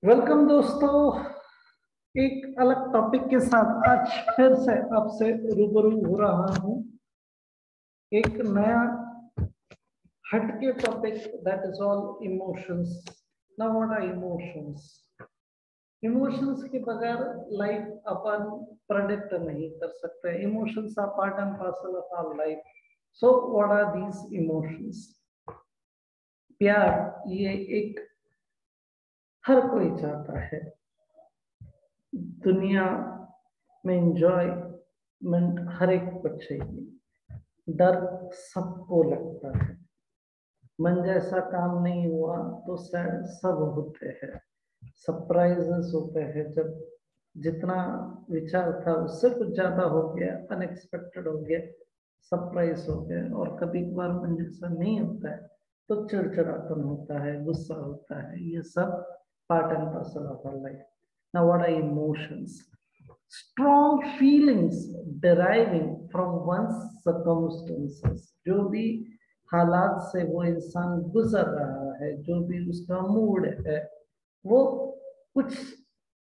Welcome दोस्तों, एक अलग टॉपिक के साथ आज फिर से आपसे रूबरू हो रहा हूं। एक नया हटके topic, that is all emotions. Now what are emotions? Emotions के बगैर लाइफ अपन प्रेडिक्ट नहीं कर सकते। Emotions are part and parcel of our life. So what are these emotions? प्यार, ये एक हर कोई चाहता है। दुनिया में एंजॉयमेंट हर एक को चाहिए। डर सबको लगता है। मन जैसा काम नहीं हुआ तो सैड सब होते हैं। सरप्राइजेस होते हैं जब जितना विचार था उससे कुछ ज्यादा हो गया, अनएक्सपेक्टेड हो गया, सरप्राइज हो गया। और कभी कभार मन जैसा नहीं होता है तो चिड़चिड़ापन होता है, गुस्सा होता है। ये सब part and parcel of our life. Now what are emotions? Strong feelings deriving from one's circumstances. जो भी हालात से वो इंसान गुजर रहा है, जो भी उसका मूड है, वो कुछ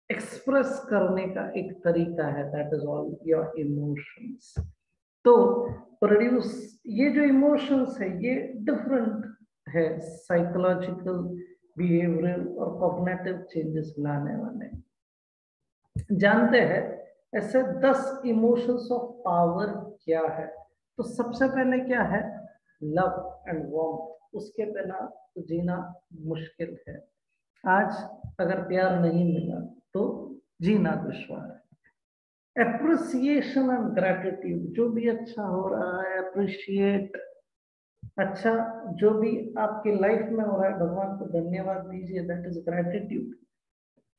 एक्सप्रेस करने का एक तरीका है। That is all your emotions. तो प्रोड्यूस, ये जो इमोशंस है ये डिफरेंट है, साइकोलॉजिकल, बिहेवियरल और कॉग्निटिव चेंजेस लाने वाले। जानते हैं ऐसे 10 इमोशंस ऑफ पावर क्या है? तो सबसे पहले क्या है? Love and warmth. उसके बिना जीना मुश्किल है। आज अगर प्यार नहीं मिला तो जीना दुश्वार है। Appreciation and gratitude. जो भी अच्छा हो रहा है अप्रिशिएट। अच्छा, जो भी आपकी लाइफ में हो रहा है भगवान को धन्यवाद दीजिए। That is gratitude.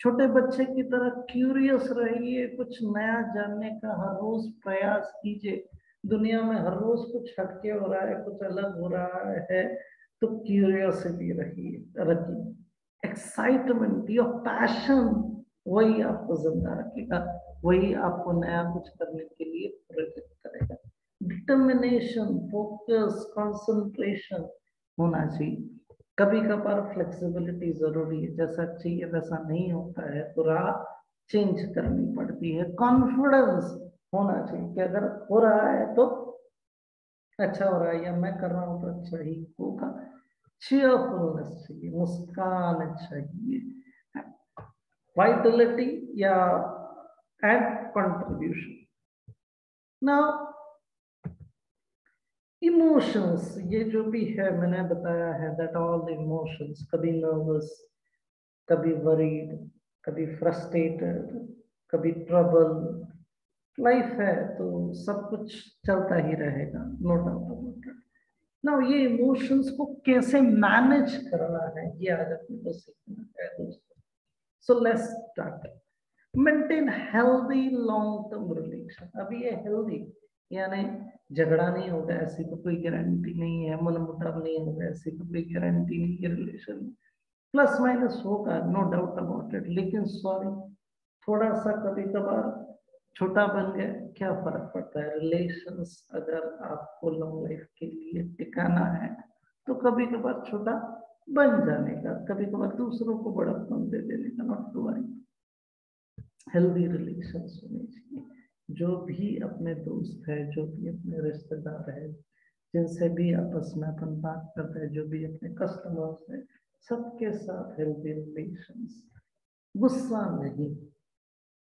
छोटे बच्चे की तरह क्यूरियस रहिए, कुछ नया जानने का हर रोज प्रयास कीजिए। दुनिया में हर रोज कुछ हटके हो रहा है, कुछ अलग हो रहा है, तो क्यूरियोसिटी रखिए। एक्साइटमेंट, योर पैशन, वही आपको जिंदा रखेगा, वही आपको नया कुछ करने के लिए प्रेरित करेगा। डिटर्मिनेशन, फोकस, कंसंट्रेशन होना चाहिए। कभी कभार फ्लेक्सिबिलिटी जरूरी है, जैसा चाहिए वैसा नहीं होता है तो राह चेंज करनी पड़ती है। कॉन्फिडेंस होना चाहिए कि अगर हो रहा है तो अच्छा हो रहा है, या मैं कर रहा हूं तो अच्छा ही होगा। चीयरफुलनेस चाहिए, मुस्कान चाहिए। वाइटलिटी या एड कंट्रीब्यूशन। नाउ इमोशंस, ये जो भी है मैंने बताया है, दैट ऑल द इमोशंस, कभी नर्वस, कभी वरीड, कभी फ्रस्ट्रेटेड, कभी ट्रबल। लाइफ है तो सब कुछ चलता ही रहेगा, नो डाउट अबाउट इट। ना ये इमोशंस को कैसे मैनेज करना है, ये आज अपने को सीखना है दोस्तों। So let's start. Maintain healthy long term relation. अभी ये हेल्दी यानी झगड़ा नहीं होगा ऐसी तो कोई गारंटी नहीं है, मनमुटाव नहीं होगा ऐसी तो कोई गारंटी नहीं है। रिलेशन प्लस माइनस होगा, नो डाउट अबाउट इट, लेकिन सॉरी थोड़ा सा कभी कभार छोटा बन गया, क्या फर्क पड़ता है? रिलेशंस अगर आपको लॉन्ग लाइफ के लिए टिकाना है तो कभी कभार छोटा बन जाने का, कभी कभार दूसरों को बड़ापन दे देने का, not to worry. Healthy relations होने चाहिए। जो भी अपने दोस्त है, जो भी अपने रिश्तेदार है, जिनसे भी आपस में अपन बात करते हैं, जो भी अपने कस्टमर्स है, सबके साथ हेल्दी रिलेशंस। गुस्सा नहीं,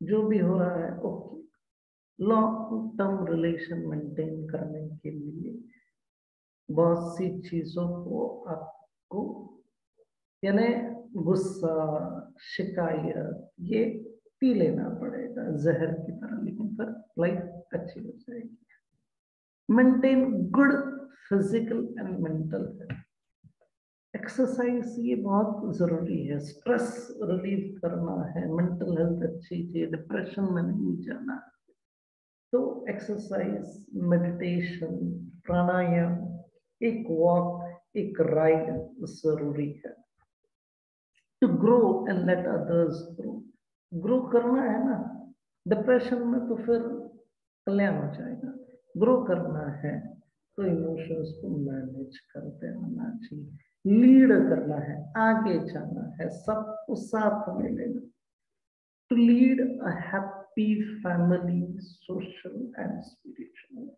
जो भी हो रहा है okay. Long term relation maintain करने के लिए बहुत सी चीजों को आपको, यानी गुस्सा, शिकायत, ये पी लेना पड़ेगा जहर की तरह, लेकिन फिर लाइफ अच्छी हो जाएगी। Maintain good physical and mental health. Exercise ये बहुत जरूरी है, स्ट्रेस रिलीव करना है, मेंटल हेल्थ अच्छी चाहिए, डिप्रेशन में नहीं जाना। तो एक्सरसाइज, मेडिटेशन, प्राणायाम, एक वॉक, एक राइड जरूरी है। To grow and let others grow. Grow करना है ना, डिप्रेशन में तो फिर कल्याण हो जाएगा। ग्रो करना है तो इमोशंस को मैनेज करते रहना चाहिए। लीड करना है, आगे जाना है, सबको साथ में लेना। To lead a happy family, social and spiritual.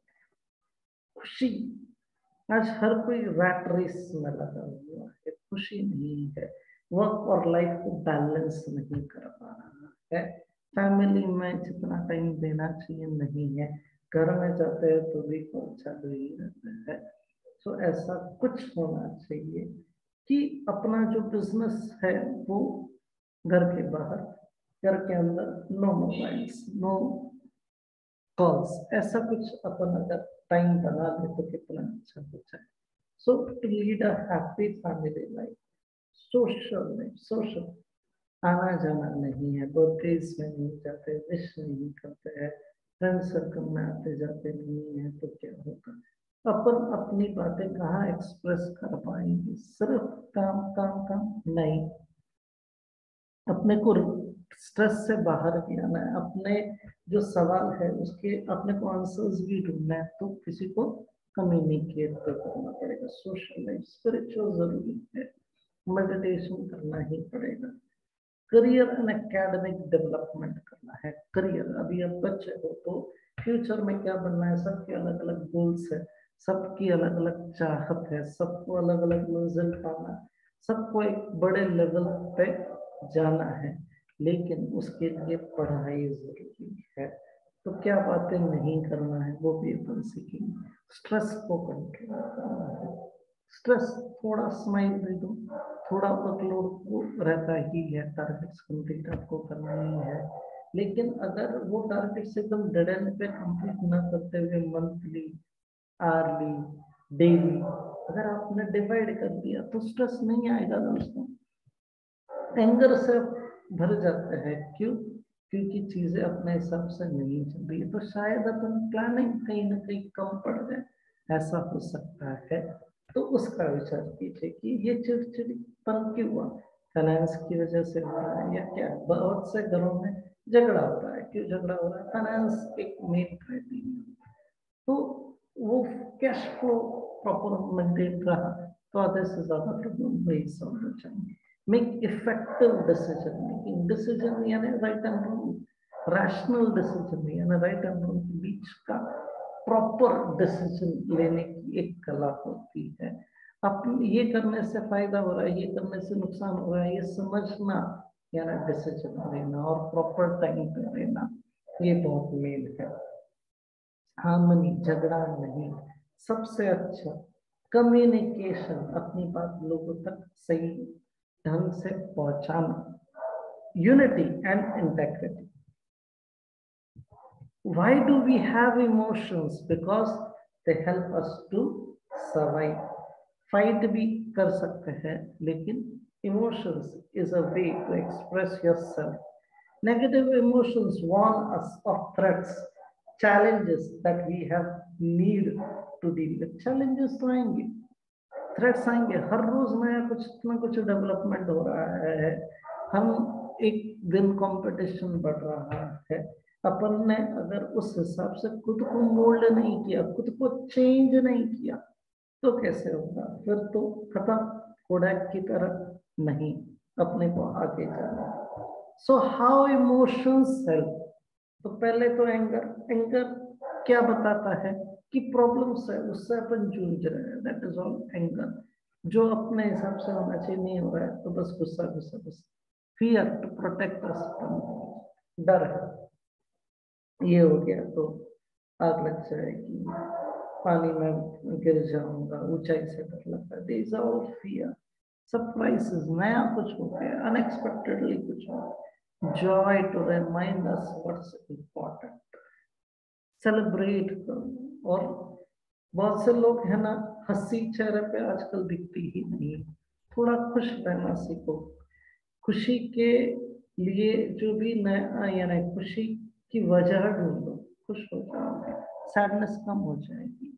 खुशी, आज हर कोई रैट रेस में लगा हुआ है, खुशी नहीं है, वर्क और लाइफ को बैलेंस नहीं कर पा रहा है, फैमिली में जितना टाइम देना चाहिए नहीं है, घर में जाते हैं तो भी कॉल चालू ही रहता है। तो ऐसा कुछ होना चाहिए कि अपना जो बिजनेस है वो घर के बाहर, घर के अंदर नो मोबाइल्स, नो कॉल्स, ऐसा कुछ अपन अगर टाइम बना ले तो कितना अच्छा होता है। So to lead a happy family life, social life, social, आना जाना नहीं है, बर्थडेज में नहीं जाते, विश नहीं करते हैं, फ्रेंड सर्कल में आते जाते नहीं है, तो क्या होगा? अपन अपनी बातें कहाँ एक्सप्रेस कर पाएंगे? सिर्फ काम काम काम नहीं, अपने को स्ट्रेस से बाहर भी आना है, अपने जो सवाल है उसके अपने को आंसर्स भी ढूंढना है, तो किसी को कम्युनिकेट तो करना पड़ेगा। सोशल लाइफ, स्पिरिचुअल जरूरी है, मेडिटेशन करना ही पड़ेगा। करियर एंड एकेडमिक डेवलपमेंट करना है। करियर, अभी आप बच्चे हो तो फ्यूचर में क्या बनना है, सबके अलग अलग गोल्स है, सबकी अलग अलग चाहत है, सबको अलग अलग मंजिल पाना है, सबको एक बड़े लेवल पे जाना है, लेकिन उसके लिए पढ़ाई जरूरी है। तो क्या बातें नहीं करना है वो भी अपन सीखेंगे। स्ट्रेस को कंट्रोल करना है, स्ट्रेस, थोड़ा स्माइल दे दो, थोड़ा वर्कलोड वो रहता ही है, टारगेट्स कंप्लीट आपको करना ही है, लेकिन अगर वो टारगेट्स एकदम डेड एंड पे कंप्लीट ना करते हुए मंथली, आर्ली, डेली अगर आपने डिवाइड कर दिया तो स्ट्रेस नहीं आएगा दोस्तों। एंगर से भर जाते हैं, क्यों? क्योंकि चीजें अपने हिसाब से नहीं चल रही है, तो शायद अपन प्लानिंग कहीं ना कहीं कम पड़ जाए, ऐसा हो सकता है। तो उसका विचार कीजिए कि ये चिड़चिड़पन क्यों हुआ, फाइनेंस की वजह से हो रहा है या क्या? बहुत से घरों में झगड़ा हो रहा है, क्यों झगड़ा हो रहा है? फाइनेंस एक मेन क्राइटेरिया, तो वो कैश फ्लो प्रॉपर मेंटेन रहा तो आधे से ज्यादा प्रॉब्लम वही सॉल्व हो जाएंगे। Make effective decision making, decision यानी right and wrong, rational decision यानी राइट एंड रॉन्ग के बीच का प्रॉपर डिसीजन लेने की एक कला होती है। अब ये करने से फायदा हो रहा है, ये करने से नुकसान हो रहा है, ये समझना यानी डिसीजन लेना और प्रॉपर टाइम पे लेना, ये बहुत मेन है। हार्मनी, झगड़ा नहीं, सबसे अच्छा कम्युनिकेशन, अपनी बात लोगों तक सही ढंग से पहुंचाना, unity and integrity. Why do we have emotions? Because they help us to survive. Fight भी कर सकते हैं, लेकिन emotions is a way to express yourself. Negative emotions warn us of threats, challenges that we have need to deal with. Challenges तो आएंगे, threats आएंगे, हर रोज नया कुछ ना कुछ डेवलपमेंट हो रहा है, हम एक दिन कंपटीशन बढ़ रहा है। अपन ने अगर उस हिसाब से खुद को मोल्ड नहीं किया, खुद को चेंज नहीं किया, तो कैसे होगा? फिर तो खत्म, कोडैक की तरह नहीं, अपने को आगे जाना। So how emotions help? तो पहले तो एंगर, एंगर क्या बताता है कि प्रॉब्लम्स है, उससे अपन जूझ रहे हैं, दैट इज ऑल एंगर। जो अपने हिसाब से होना चाहिए नहीं हो रहा है, तो बस गुस्सा गुस्सा गुस्सा। Fear, to protect us from, डर है, ये हो गया तो आग लग जाएगी, पानी में गिर जाऊंगा, ऊंचाई से डर लगता है, this are all fear. Surprises, नया कुछ हो गया, अनएक्सपेक्टेडली कुछ हो, joy to remind us what's important, celebrate करो। और बहुत से लोग है ना, हंसी चेहरे पे आजकल दिखती ही नहीं, थोड़ा खुश रहना सीखो। खुशी के लिए जो भी नया यानी खुशी की वजह ढूंढो, खुश हो जाओगे, सैडनेस कम हो जाएगी।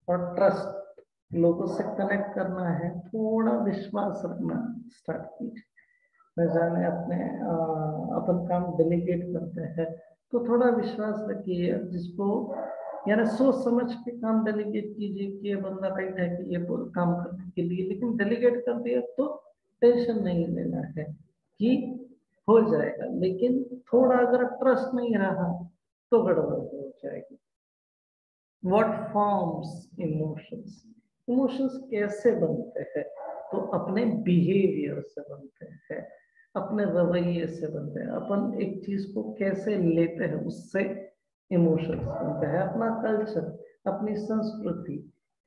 और ट्रस्ट, लोगों से कनेक्ट करना है, थोड़ा विश्वास रखना स्टार्ट कीजिए। न जाने अपने अपन काम डेलीगेट करते हैं तो थोड़ा विश्वास रखिए, जिसको यानी सोच समझ के काम डेलीगेट कीजिए कि ये बंदा राइट है कि ये काम करने के लिए, लेकिन डेलीगेट कर दिया तो टेंशन नहीं लेना है कि हो जाएगा, लेकिन थोड़ा अगर ट्रस्ट नहीं रहा तो गड़बड़ हो जाएगी। व्हाट फॉर्म्स इमोशंस, इमोशंस कैसे बनते हैं? तो अपने बिहेवियर से बनते हैं, अपने रवैये से बनते हैं, अपन एक चीज को कैसे लेते हैं उससे इमोशंस बनते हैं। अपना कल्चर, अपनी संस्कृति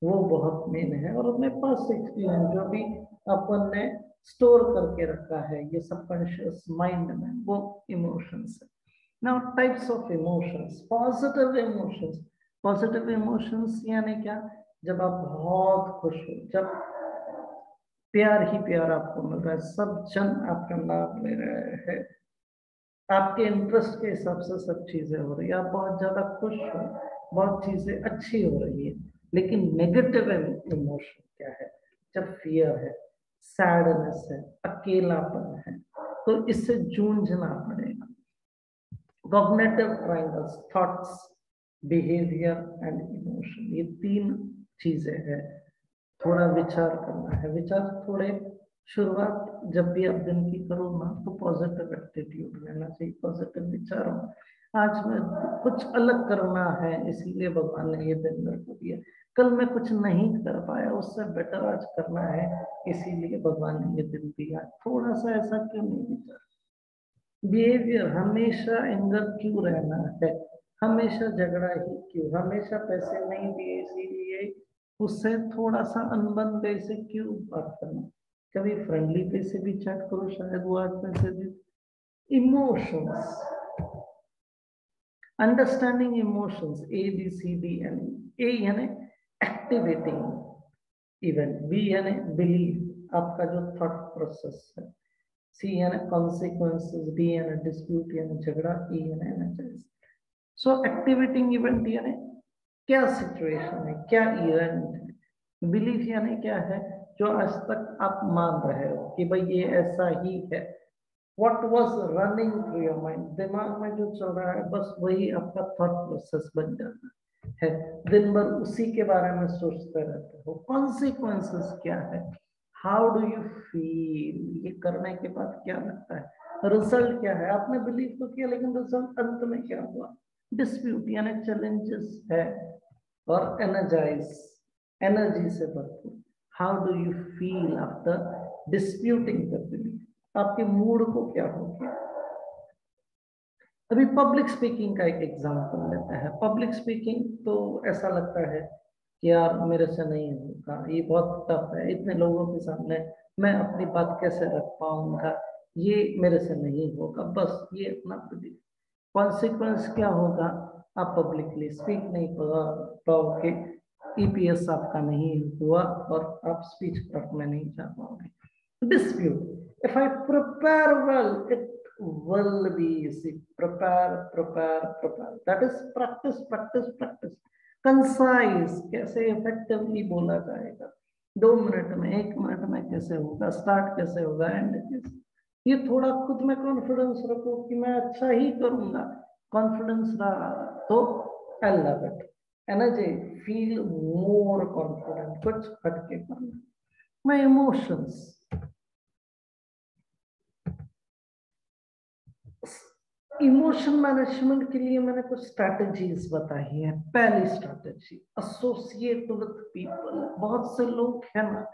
वो बहुत मेन है, और अपने पास एक्सपीरियंस जो भी अपन ने स्टोर करके रखा है ये सबकॉन्शियस माइंड में, वो इमोशंस है। Now types of emotions, positive emotions. Positive emotions यानी क्या? जब आप बहुत खुश हो, जब प्यार ही प्यार आपको मिल रहा है, सब जन आपका नाम ले रहे हैं, आपके इंटरेस्ट के हिसाब से सब चीजें हो रही है, आप बहुत ज्यादा खुश हो, बहुत चीजें अच्छी हो रही है। लेकिन नेगेटिव इमोशन क्या है? जब फियर है, सैडनेस है, अकेलापन है, तो इससे जूझना पड़ेगा। Cognitive triangles, thoughts, behaviour and emotion, ये तीन चीजें हैं। थोड़ा विचार करना है। विचार थोड़े, शुरुआत जब भी आप दिन की करो ना तो पॉजिटिव एटीट्यूड लेना चाहिए, पॉजिटिव विचारों, आज मैं कुछ अलग करना है इसीलिए भगवान ने ये दिन मेरे को दिया, कल मैं कुछ नहीं कर पाया उससे बेटर आज करना है इसीलिए भगवान ने ये दिन दिया। थोड़ा सा ऐसा क्यों नहीं विचार। बिहेवियर, हमेशा एंगर क्यों रहना है, हमेशा झगड़ा ही क्यों, हमेशा पैसे नहीं दिए इसीलिए उससे थोड़ा सा अनबन पे से क्यों बात करना, कभी फ्रेंडली पे से भी चैट करो, शायद वो आज पैसे दे। Emotions, understanding emotions, A B C D N. A यानी एक्टिवेटिंग इवेंट, बी यानी बिलीव, आपका जो थॉट प्रोसेस है, सी यानी कॉन्सिक्वेंसेस, डी यानी डिस्प्यूट यानी झगड़ा, ई यानी एनर्जाइज। सो एक्टिवेटिंग इवेंट यानी क्या सिचुएशन है, क्या इवेंट है। बिलीफ यानी क्या है? जो आज तक आप मान रहे हो कि भाई ये ऐसा ही है। What was running through your mind, दिमाग में जो चल रहा है बस वही आपका थॉट प्रोसेस बन जाता है, दिन भर उसी के बारे में सोचते रहते हो। कॉन्सिक्वेंसेस क्या है? हाउ डू यू फील, ये करने के बाद क्या लगता है। रिजल्ट क्या है? आपने बिलीव तो किया लेकिन रिजल्ट अंत में क्या हुआ। डिस्प्यूट यानी चैलेंजेस है, और एनर्जाइज, एनर्जी से भरपूर। How do you feel after disputing the belief, आपके मूड को क्या हो गया। अभी पब्लिक स्पीकिंग का एक एग्जांपल लेते हैं। पब्लिक स्पीकिंग तो ऐसा लगता है कि यार मेरे से नहीं होगा, ये बहुत टफ है, इतने लोगों के सामने मैं अपनी बात कैसे रख पाऊंगा, ये मेरे से नहीं होगा, बस ये अपना बिलीफ। कॉन्सिक्वेंस क्या होगा? आप पब्लिकली स्पीक नहीं पाओगे, ईपीएस आपका नहीं हुआ और आप स्पीच क्लब में नहीं जा पाओगे। Dispute, if I prepare well, it will be easy. Prepare, that is practice. Concise, कैसे effectively बोला जाएगा, 2 मिनट में, 1 मिनट में कैसे होगा, स्टार्ट कैसे होगा, एंड कैसे। ये थोड़ा खुद में कॉन्फिडेंस रखो कि मैं अच्छा ही करूंगा। कॉन्फिडेंस रहा तो I love it, energy, feel more confident, कुछ हटके करना। मैं इमोशंस, इमोशन मैनेजमेंट के लिए मैंने कुछ स्ट्रैटेजीज बताई है। पहली स्ट्रैटेजी, एसोसिएट विद पीपल। बहुत से लोग है ना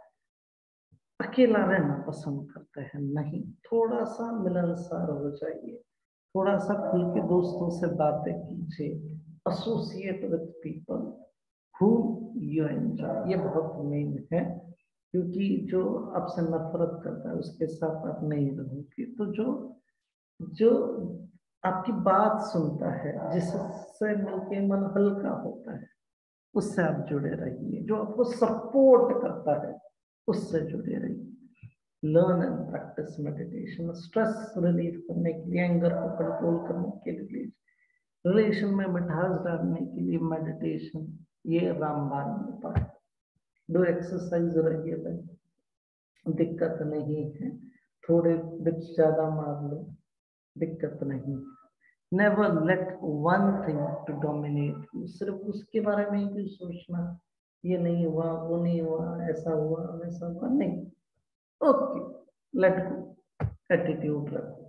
अकेला रहना पसंद करते हैं, नहीं, थोड़ा सा मिलनसार हो जाइए, थोड़ा सा खुल के दोस्तों से बातें कीजिए। Associate with people who you enjoy, ये बहुत मेन है, क्योंकि जो आपसे नफरत करता है उसके साथ आप नहीं रहोगे, तो जो जो आपकी बात सुनता है, जिससे मिलके मन हल्का होता है, उससे आप जुड़े रहिए। जो आपको सपोर्ट करता है उससे जुड़े रहिए। Learn and practice meditation, stress relief करने के लिए, एंगर को कंट्रोल करने के लिए, रिलेशन में मिठास डालने के लिए मेडिटेशन, ये रामबाण में पढ़ा। डू एक्सरसाइज रेगुलर, दिक्कत नहीं है, थोड़े डिप्स ज्यादा मार लो, दिक्कत नहीं। Never let one thing to dominate you. सिर्फ उसके बारे में ही क्यों सोचना, ये नहीं हुआ, वो नहीं हुआ, ऐसा हुआ, वैसा हुआ, नहीं। ओके, लेट गो एटीट्यूड रखो।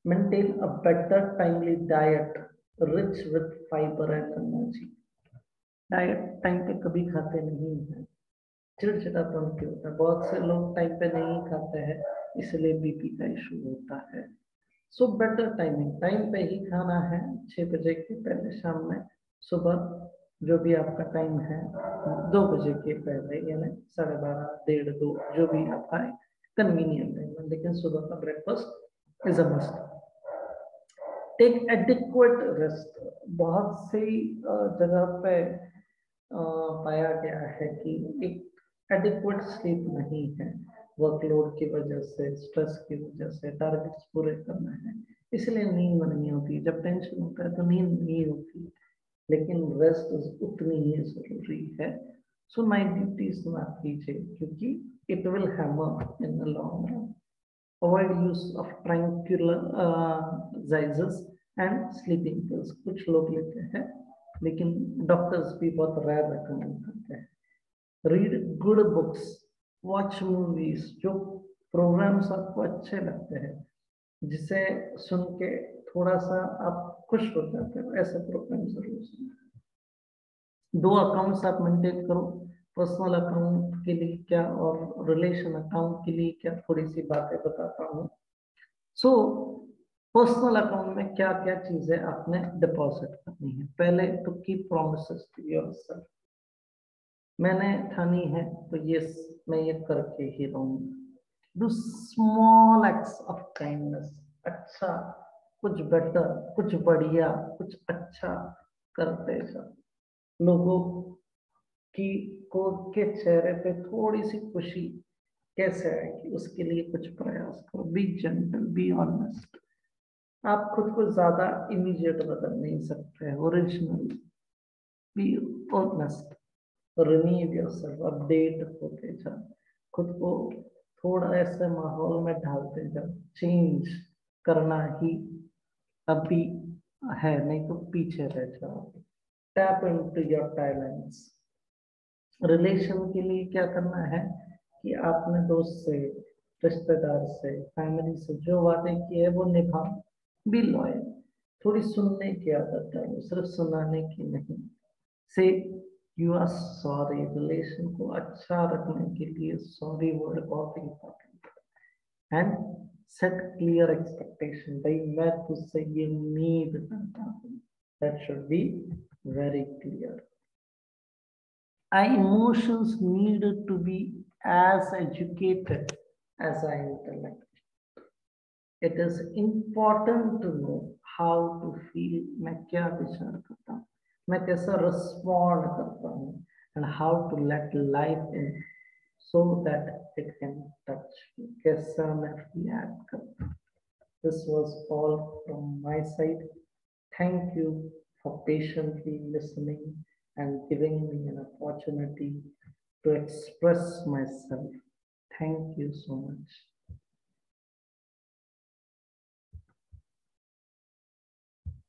Maintain a better timely diet rich with fibre and energy. Diet time पे कभी खाते नहीं है, चिड़चिड़ापन क्यों होता है। बहुत से लोग टाइम पे नहीं खाते हैं, इसलिए बीपी का इशू होता है। सो बेटर टाइमिंग, टाइम पे ही खाना है, 6 बजे के पहले शाम में, सुबह जो भी आपका टाइम है 2 बजे के पहले, यानी 12:30, 1:30, 2, जो भी आप खाए कन्वीनियंट टाइम में, लेकिन सुबह का breakfast is a must. Take adequate rest. बहुत सी जगह पे पाया गया है कि एक एडिक्वेट स्लीप नहीं है, वर्कलोड की वजह से, स्ट्रेस की वजह से, टारगेट्स पूरे करना है, इसलिए नींद नहीं होती। जब टेंशन होता है तो नींद नहीं होती, लेकिन रेस्ट उतनी ही जरूरी है। सो नाइट ड्यूटीज ना कीजिए, क्योंकि it will hammer in the long run. Avoid use of tranquillisers and sleeping pills. कुछ लोग लेते हैं, लेकिन डॉक्टर्स भी बहुत रेयर रिकमेंड करते हैं। Read good books, watch movies, जो प्रोग्राम्स आपको अच्छे लगते हैं, जिसे सुन के थोड़ा सा आप खुश हो जाते हो, ऐसे प्रोग्राम जरूर सुनो। 2 अकाउंट्स आप मेंटेन करो, पर्सनल अकाउंट के लिए क्या और रिलेशन अकाउंट के लिए क्या, थोड़ी सी बातें बताता हूँ। सो पर्सनल अकाउंट में क्या क्या चीजें आपने डिपॉजिट करनी है। पहले तो कीप प्रॉमिसेस टू योरसेल्फ। मैंने ठानी है तो ये मैं ये करके ही रहूंगा। Do small acts of kindness. अच्छा, कुछ बेटर, कुछ बढ़िया, कुछ अच्छा करते जाओ। लोगों की को के चेहरे पे थोड़ी सी खुशी कैसे आएगी, उसके लिए कुछ प्रयास करो। B gentle, be honest. आप खुद को ज्यादा इमीडिएट बदल नहीं सकते, original. Be honest, renew yourself, update होते जाओ, खुद को थोड़ा ऐसे माहौल में ढालते जाओ। चेंज करना ही अभी है, नहीं तो पीछे रह जाओगे। Tap into your talents. Relation के लिए क्या करना है कि आपने दोस्त से, रिश्तेदार से, फैमिली से जो वादे किए हैं वो निभाओ। Be loyal. थोड़ी सुनने की आदत डालो, सिर्फ सुनाने की नहीं। से यू आर सॉरी। रिलेशन को अच्छा रखने के लिए सॉरी वर्ड बहुत इंपॉर्टेंट है। एंड सेट क्लियर एक्सपेक्टेशन, भाई मैं तुझसे ये उम्मीद करता हूँ, that should be very clear. Our emotions need to be as educated as our intellect. It is important to know how to feel. मैं क्या विचार करता हूँ, मैं कैसा respond करता हूँ, and how to let life in so that it can touch me. कैसा मैं react करता हूँ. This was all from my side. Thank you for patiently listening and giving me an opportunity to express myself. Thank you so much.